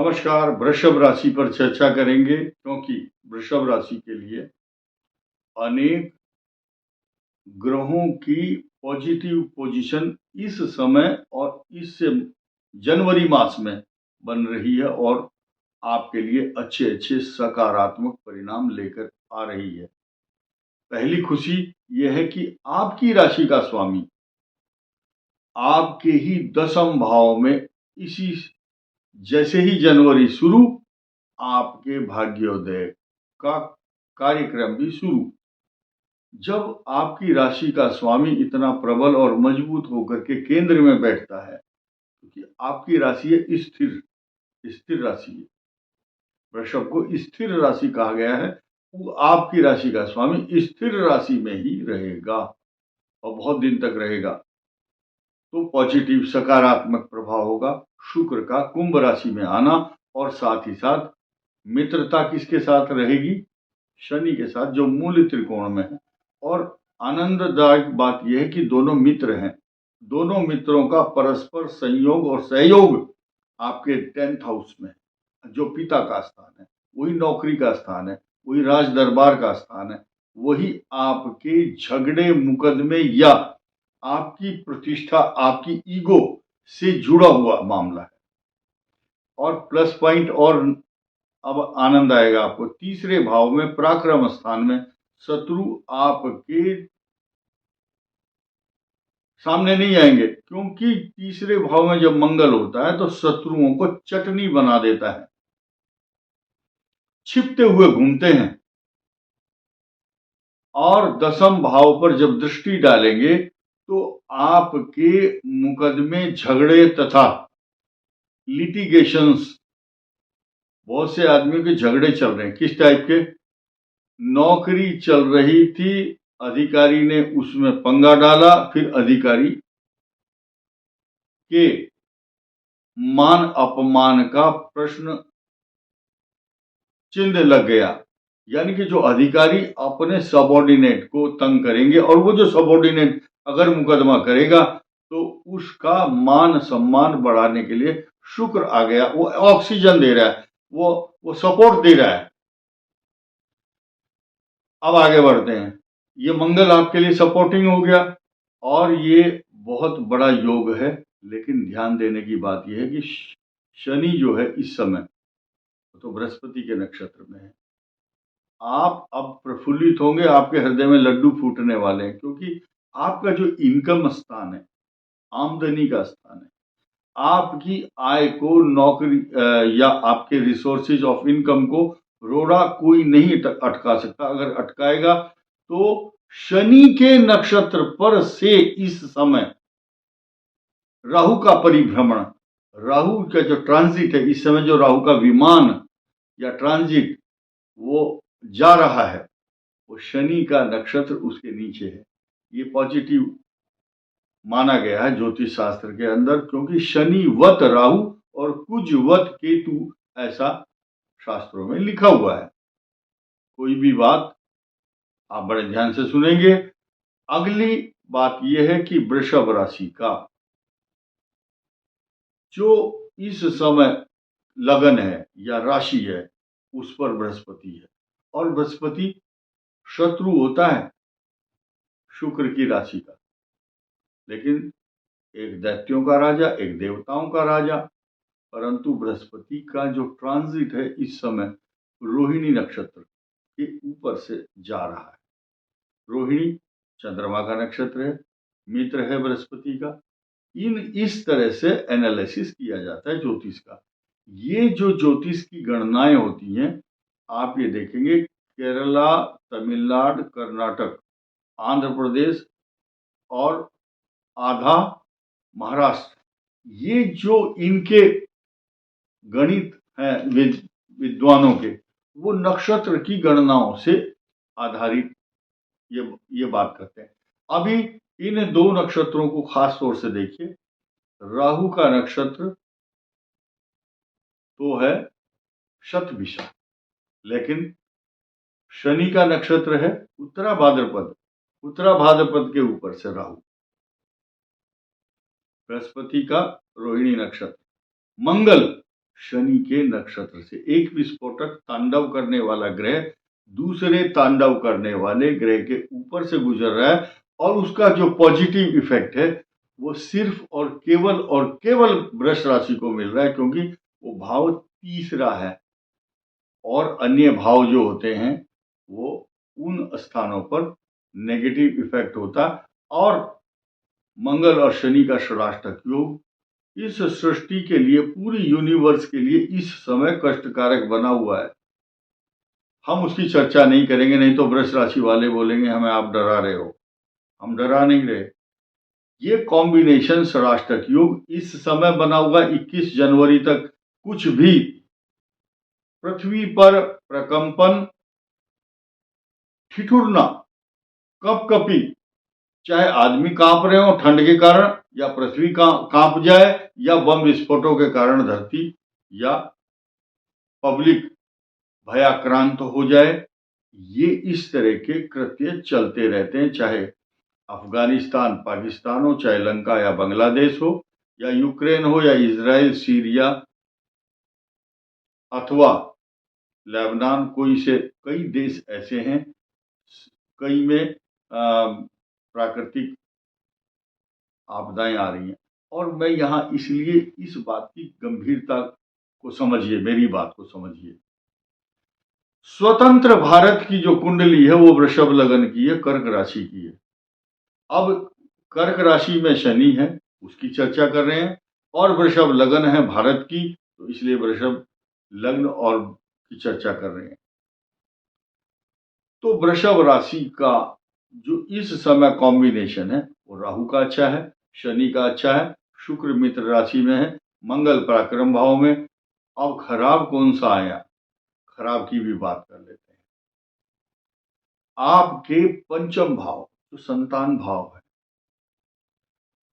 नमस्कार। वृषभ राशि पर चर्चा करेंगे क्योंकि वृषभ राशि के लिए अनेक ग्रहों की पॉजिटिव पोजीशन इस समय और इस जनवरी मास में बन रही है और आपके लिए अच्छे अच्छे सकारात्मक परिणाम लेकर आ रही है। पहली खुशी यह है कि आपकी राशि का स्वामी आपके ही 10th भाव में इसी जैसे ही जनवरी शुरू आपके भाग्योदय का कार्यक्रम भी शुरू। जब आपकी राशि का स्वामी इतना प्रबल और मजबूत होकर के केंद्र में बैठता है, क्योंकि आपकी राशि है स्थिर राशि है, वृषभ को स्थिर राशि कहा गया है। वो आपकी राशि का स्वामी स्थिर राशि में ही रहेगा और बहुत दिन तक रहेगा, तो पॉजिटिव सकारात्मक प्रभाव होगा शुक्र का कुंभ राशि में आना। और साथ ही साथ मित्रता किसके साथ रहेगी? शनि के साथ, जो मूल त्रिकोण में है। और आनंददायक बात यह है कि दोनों मित्र हैं, दोनों मित्रों का परस्पर संयोग और सहयोग आपके 10th हाउस में, जो पिता का स्थान है, वही नौकरी का स्थान है, वही राज दरबार का स्थान है, वही आपके झगड़े मुकदमे या आपकी प्रतिष्ठा, आपकी ईगो से जुड़ा हुआ मामला है। और प्लस पॉइंट, और अब आनंद आएगा आपको, तीसरे भाव में पराक्रम स्थान में शत्रु आपके सामने नहीं आएंगे, क्योंकि तीसरे भाव में जब मंगल होता है तो शत्रुओं को चटनी बना देता है, छिपते हुए घूमते हैं। और 10th भाव पर जब दृष्टि डालेंगे तो आपके मुकदमे, झगड़े तथा लिटिगेशंस, बहुत से आदमियों के झगड़े चल रहे हैं। किस टाइप के? नौकरी चल रही थी, अधिकारी ने उसमें पंगा डाला, फिर अधिकारी के मान अपमान का प्रश्न चिन्ह लग गया। यानी कि जो अधिकारी अपने सबऑर्डिनेट को तंग करेंगे और वो जो सबऑर्डिनेट अगर मुकदमा करेगा तो उसका मान सम्मान बढ़ाने के लिए शुक्र आ गया, वो ऑक्सीजन दे रहा है, वो सपोर्ट दे रहा है। अब आगे बढ़ते हैं। ये मंगल आपके लिए सपोर्टिंग हो गया और ये बहुत बड़ा योग है। लेकिन ध्यान देने की बात यह है कि शनि जो है इस समय तो बृहस्पति के नक्षत्र में है। आप अब प्रफुल्लित होंगे, आपके हृदय में लड्डू फूटने वाले हैं, क्योंकि आपका जो इनकम स्थान है, आमदनी का स्थान है, आपकी आय को, नौकरी या आपके रिसोर्सेज ऑफ इनकम को रोड़ा कोई नहीं अटका सकता। अगर अटकाएगा तो शनि के नक्षत्र पर से इस समय राहु का परिभ्रमण, राहु का जो ट्रांजिट है इस समय, जो राहु का विमान या ट्रांजिट वो जा रहा है, वो शनि का नक्षत्र उसके नीचे है। ये पॉजिटिव माना गया है ज्योतिष शास्त्र के अंदर, क्योंकि शनि वत राहु और कुज वत केतु, ऐसा शास्त्रों में लिखा हुआ है। कोई भी बात आप बड़े ध्यान से सुनेंगे। अगली बात यह है कि वृषभ राशि का जो इस समय लगन है या राशि है, उस पर बृहस्पति है। और बृहस्पति शत्रु होता है शुक्र की राशि का, लेकिन एक दैत्यों का राजा, एक देवताओं का राजा। परंतु बृहस्पति का जो ट्रांजिट है इस समय रोहिणी नक्षत्र के ऊपर से जा रहा है। रोहिणी चंद्रमा का नक्षत्र है, मित्र है बृहस्पति का। इस तरह से एनालिसिस किया जाता है ज्योतिष का। ये जो ज्योतिष की गणनाएं होती हैं, आप ये देखेंगे केरला, तमिलनाडु, कर्नाटक, आंध्र प्रदेश और आधा महाराष्ट्र, ये जो इनके गणित हैं विद्वानों के, वो नक्षत्र की गणनाओं से आधारित ये बात करते हैं। अभी इन 2 नक्षत्रों को खास तौर से देखिए। राहु का नक्षत्र तो है शतभिषा, लेकिन शनि का नक्षत्र है उत्तरा भाद्रपद। उत्तरा भाद्रपद के ऊपर से राहु, बृहस्पति का रोहिणी नक्षत्र, मंगल शनि के नक्षत्र से। एक विस्फोटक तांडव करने वाला ग्रह दूसरे तांडव करने वाले ग्रह के ऊपर से गुजर रहा है, और उसका जो पॉजिटिव इफेक्ट है वो सिर्फ और केवल वृष राशि को मिल रहा है, क्योंकि वो भाव तीसरा है, और अन्य भाव जो होते हैं वो उन स्थानों पर नेगेटिव इफेक्ट होता। और मंगल और शनि का षडाष्टक योग इस सृष्टि के लिए, पूरी यूनिवर्स के लिए इस समय कष्टकारक बना हुआ है। हम उसकी चर्चा नहीं करेंगे, नहीं तो वृष राशि वाले बोलेंगे हमें आप डरा रहे हो। हम डरा नहीं रहे। ये कॉम्बिनेशन षडाष्टक योग इस समय बना हुआ 21 जनवरी तक कुछ भी पृथ्वी पर प्रकंपन, ठिठुरना, कपकपी, चाहे आदमी कांप रहे हो ठंड के कारण, या पृथ्वी कांप जाए, या बम विस्फोटों के कारण धरती या पब्लिक भयाक्रांत हो जाए, ये इस तरह के कृत्य चलते रहते हैं। चाहे अफगानिस्तान, पाकिस्तान हो, चाहे लंका या बांग्लादेश हो, या यूक्रेन हो, या इजराइल, सीरिया अथवा लेबनान, कई देश ऐसे हैं, कई में प्राकृतिक आपदाएं आ रही हैं। और मैं यहाँ इसलिए इस बात की गंभीरता को समझिए, मेरी बात को समझिए। स्वतंत्र भारत की जो कुंडली है वो वृषभ लगन की है, कर्क राशि की है। अब कर्क राशि में शनि है, उसकी चर्चा कर रहे हैं, और वृषभ लगन है भारत की, तो इसलिए वृषभ लग्न और की चर्चा कर रहे हैं। तो वृषभ राशि का जो इस समय कॉम्बिनेशन है वो राहु का अच्छा है, शनि का अच्छा है, शुक्र मित्र राशि में है, मंगल पराक्रम भाव में। अब खराब कौन सा आया, खराब की भी बात कर लेते हैं। आपके पंचम भाव जो संतान भाव है,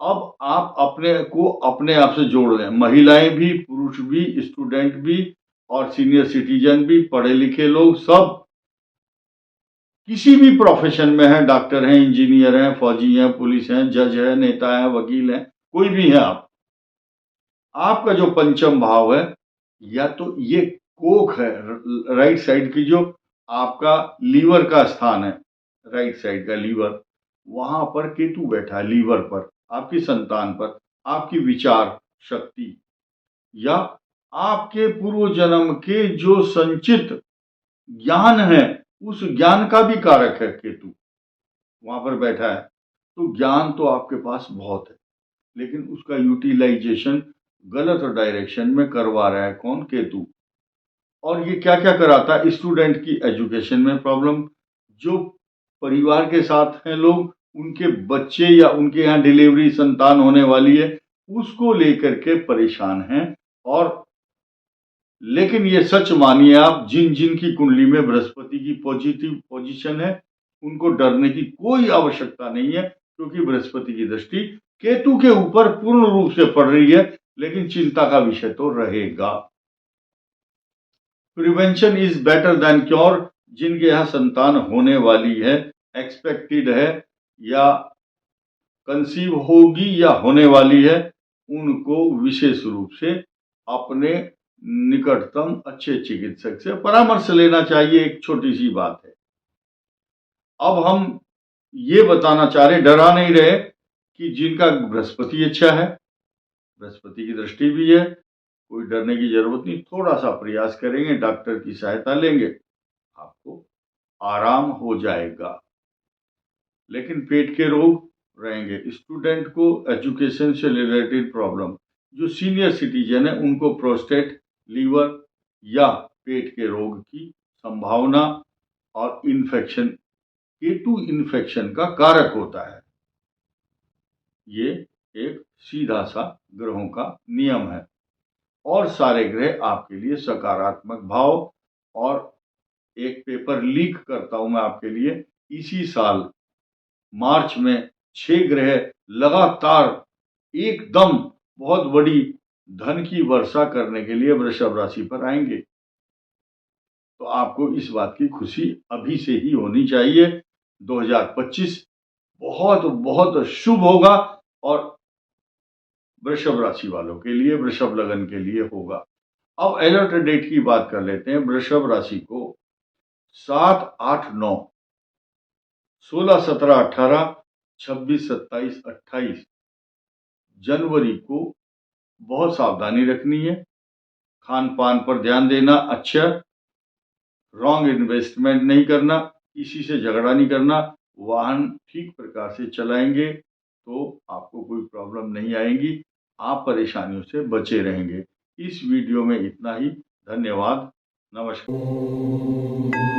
अब आप अपने को अपने आप से जोड़ लें, महिलाएं भी, पुरुष भी, स्टूडेंट भी, और सीनियर सिटीजन भी, पढ़े लिखे लोग, सब किसी भी प्रोफेशन में हैं, डॉक्टर हैं, इंजीनियर हैं, फौजी हैं, पुलिस हैं, जज हैं, नेता हैं, वकील हैं, कोई भी है आप, आपका जो पंचम भाव है, या तो ये कोख है राइट साइड की, जो आपका लीवर का स्थान है, राइट साइड का लीवर, वहां पर केतु बैठा है, लीवर पर, आपकी संतान पर, आपकी विचार शक्ति, या आपके पूर्व जन्म के जो संचित ज्ञान है, उस ज्ञान का भी कारक है केतु, वहां पर बैठा है। तो ज्ञान तो आपके पास बहुत है, लेकिन उसका यूटिलाइजेशन गलत डायरेक्शन में करवा रहा है कौन, केतु। और ये क्या क्या कराता है, स्टूडेंट की एजुकेशन में प्रॉब्लम, जो परिवार के साथ हैं लोग, उनके बच्चे या उनके यहाँ डिलीवरी संतान होने वाली है, उसको लेकर के परेशान हैं। और लेकिन ये सच मानिए आप, जिन जिन की कुंडली में बृहस्पति की पॉजिटिव पोजीशन है, उनको डरने की कोई आवश्यकता नहीं है, क्योंकि बृहस्पति की दृष्टि केतु के ऊपर पूर्ण रूप से पड़ रही है। लेकिन चिंता का विषय तो रहेगा। Prevention is better than cure. जिनके यहाँ संतान होने वाली है, एक्सपेक्टेड है, या कंसीव होगी या होने वाली है, उनको विशेष रूप से अपने निकटतम अच्छे चिकित्सक से परामर्श लेना चाहिए। एक छोटी सी बात है। अब हम ये बताना चाह रहे, डरा नहीं रहे, कि जिनका बृहस्पति अच्छा है, बृहस्पति की दृष्टि भी है, कोई डरने की जरूरत नहीं। थोड़ा सा प्रयास करेंगे, डॉक्टर की सहायता लेंगे, आपको आराम हो जाएगा। लेकिन पेट के रोग रहेंगे, स्टूडेंट को एजुकेशन से रिलेटेड प्रॉब्लम, जो सीनियर सिटीजन है उनको प्रोस्टेट, लीवर या पेट के रोग की संभावना, और इन्फेक्शन, केतु इन्फेक्शन का कारक होता है। ये एक सीधा सा ग्रहों का नियम है। और सारे ग्रह आपके लिए सकारात्मक भाव। और एक पेपर लीक करता हूं मैं आपके लिए, इसी साल मार्च में 6 ग्रह लगातार एकदम बहुत बड़ी धन की वर्षा करने के लिए वृषभ राशि पर आएंगे। तो आपको इस बात की खुशी अभी से ही होनी चाहिए। 2025 बहुत बहुत शुभ होगा, और वृषभ राशि वालों के लिए, वृषभ लगन के लिए होगा। अब अलर्ट डेट की बात कर लेते हैं। वृषभ राशि को 7, 8, 9, 16, 17, 18, 26, 27, 28 जनवरी को बहुत सावधानी रखनी है। खान पान पर ध्यान देना, अच्छा रॉन्ग इन्वेस्टमेंट नहीं करना, किसी से झगड़ा नहीं करना, वाहन ठीक प्रकार से चलाएंगे तो आपको कोई प्रॉब्लम नहीं आएगी, आप परेशानियों से बचे रहेंगे। इस वीडियो में इतना ही। धन्यवाद। नमस्कार।